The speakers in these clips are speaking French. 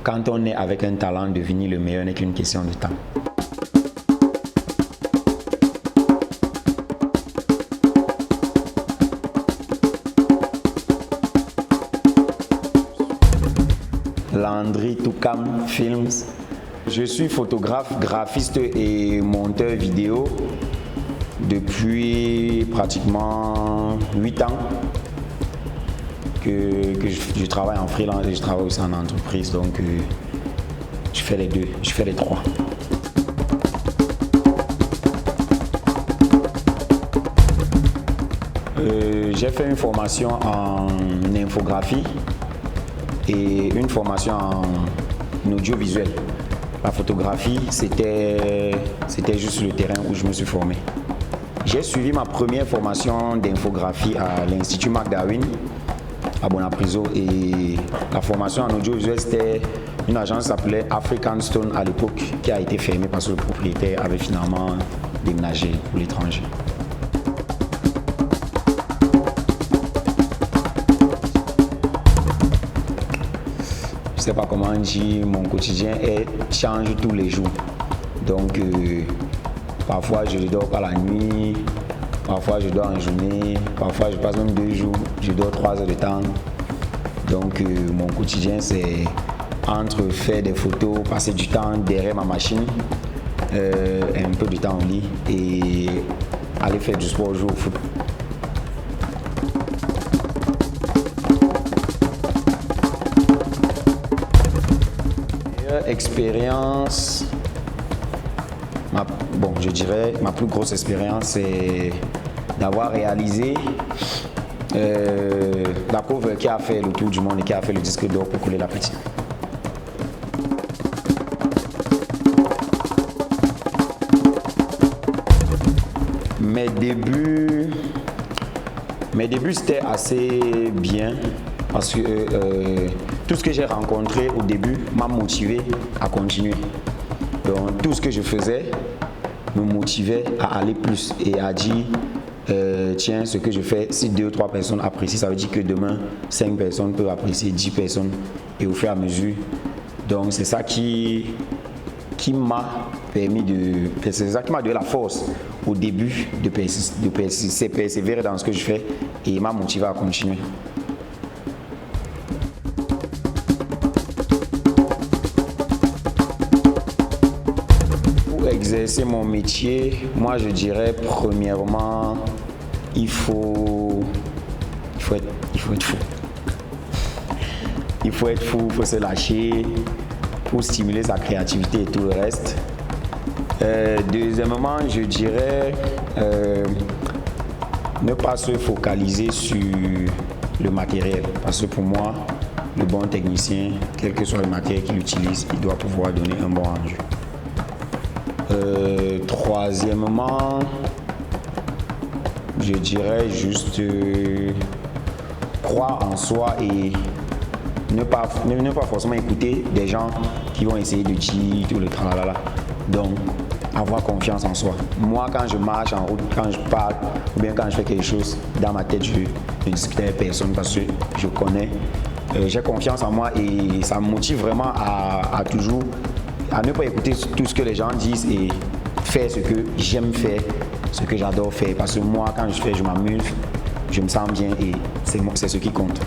quand on est avec un talent, devenir le meilleur n'est qu'une question de temps. Landry Toukam Films. Je suis photographe, graphiste et monteur vidéo depuis pratiquement 8 ans que je travaille en freelance et je travaille aussi en entreprise. Donc je fais les deux, je fais les trois. J'ai fait une formation en infographie et une formation en audiovisuel. La photographie, c'était juste le terrain où je me suis formé. J'ai suivi ma première formation d'infographie à l'Institut McDarwin à Bonapriso et la formation en audiovisuel, c'était une agence qui s'appelait African Stone à l'époque qui a été fermée parce que le propriétaire avait finalement déménagé pour l'étranger. Je ne sais pas comment dire, mon quotidien change tous les jours. Donc parfois je ne dors pas la nuit, parfois je dors en journée, parfois je passe même 2 jours, je dors 3 heures de temps. Donc mon quotidien c'est entre faire des photos, passer du temps derrière ma machine, un peu de temps au lit et aller faire du sport, jouer au foot. Expérience, je dirais ma plus grosse expérience c'est d'avoir réalisé la cover qui a fait le tour du monde et qui a fait le disque d'or pour Couler la Petite. Mes débuts c'était assez bien parce que tout ce que j'ai rencontré au début m'a motivé à continuer. Donc tout ce que je faisais me motivait à aller plus et à dire tiens, ce que je fais, si 2 ou 3 personnes apprécient, ça veut dire que demain 5 personnes peuvent apprécier, 10 personnes et au fur et à mesure. Donc c'est ça qui m'a permis c'est ça qui m'a donné la force au début de persévérer dans ce que je fais et m'a motivé à continuer. Exercer mon métier, moi je dirais premièrement, il faut être fou. Il faut être fou, il faut se lâcher pour stimuler sa créativité et tout le reste. Deuxièmement, je dirais ne pas se focaliser sur le matériel. Parce que pour moi, le bon technicien, quel que soit le matériel qu'il utilise, il doit pouvoir donner un bon rendu. Troisièmement, je dirais juste croire en soi et ne pas forcément écouter des gens qui vont essayer de dire tout le tralala. Donc, avoir confiance en soi. Moi, quand je marche en route, quand je parle ou bien quand je fais quelque chose, dans ma tête, je ne discute avec personne parce que je connais. J'ai confiance en moi et ça me motive vraiment à toujours à ne pas écouter tout ce que les gens disent et faire ce que j'aime faire, ce que j'adore faire. Parce que moi, quand je fais, je m'amuse, je me sens bien et c'est ce qui compte.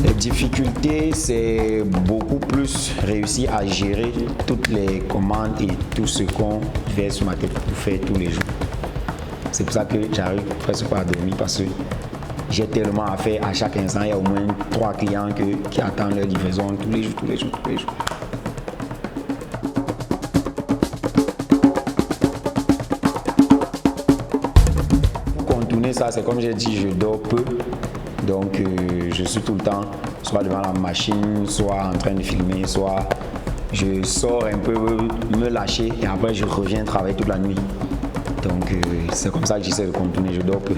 Les difficultés, c'est beaucoup plus réussir à gérer toutes les commandes et tout ce qu'on fait sur ma tête pour faire tous les jours. C'est pour ça que j'arrive presque pas à dormir parce que j'ai tellement à faire à chaque instant. Il y a au moins 3 clients qui attendent leur livraison tous les jours. Pour contourner ça, c'est comme j'ai dit, je dors peu. Donc je suis tout le temps soit devant la machine, soit en train de filmer, soit je sors un peu, me lâcher et après je reviens travailler toute la nuit. Donc c'est comme ça que j'essaie de contourner, je dors peu.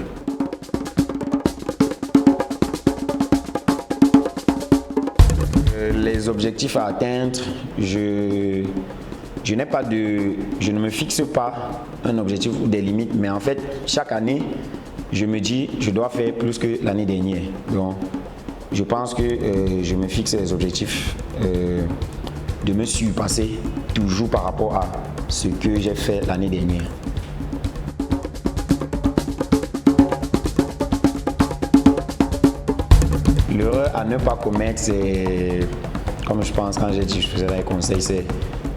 Les objectifs à atteindre, je ne me fixe pas un objectif ou des limites, mais en fait, chaque année, je me dis, je dois faire plus que l'année dernière. Donc, je pense que je me fixe les objectifs de me surpasser toujours par rapport à ce que j'ai fait l'année dernière. L'erreur à ne pas commettre, c'est, comme je pense quand j'ai dit je faisais les conseils, c'est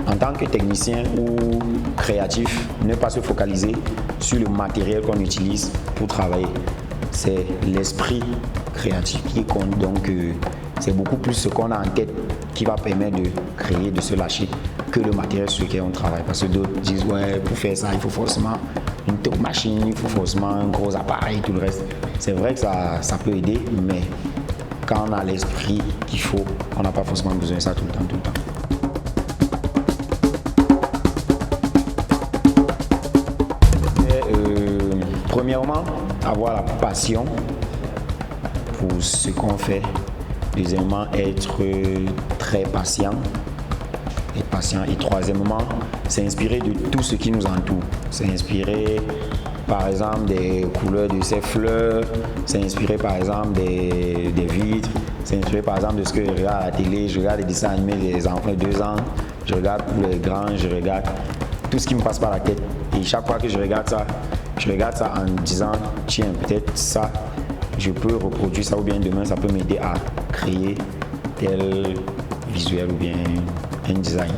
en tant que technicien ou créatif, ne pas se focaliser sur le matériel qu'on utilise pour travailler. C'est l'esprit créatif qui compte, donc c'est beaucoup plus ce qu'on a en tête qui va permettre de créer, de se lâcher, que le matériel sur lequel on travaille. Parce que d'autres disent, ouais, pour faire ça, il faut forcément une top machine, il faut forcément un gros appareil, tout le reste. C'est vrai que ça peut aider, mais quand on a l'esprit qu'il faut, on n'a pas forcément besoin de ça tout le temps. Premièrement, avoir la passion pour ce qu'on fait. Deuxièmement, être très patient. Et troisièmement, s'inspirer de tout ce qui nous entoure. S'inspirer par exemple des couleurs de ces fleurs, s'inspirer par exemple des vitres, s'inspirer par exemple de ce que je regarde à la télé. Je regarde les dessins animés des enfants de 2 ans, je regarde pour les grands, je regarde tout ce qui me passe par la tête. Et chaque fois que je regarde ça en me disant, tiens, peut-être ça, je peux reproduire ça, ou bien demain, ça peut m'aider à créer tel visuel ou bien un design.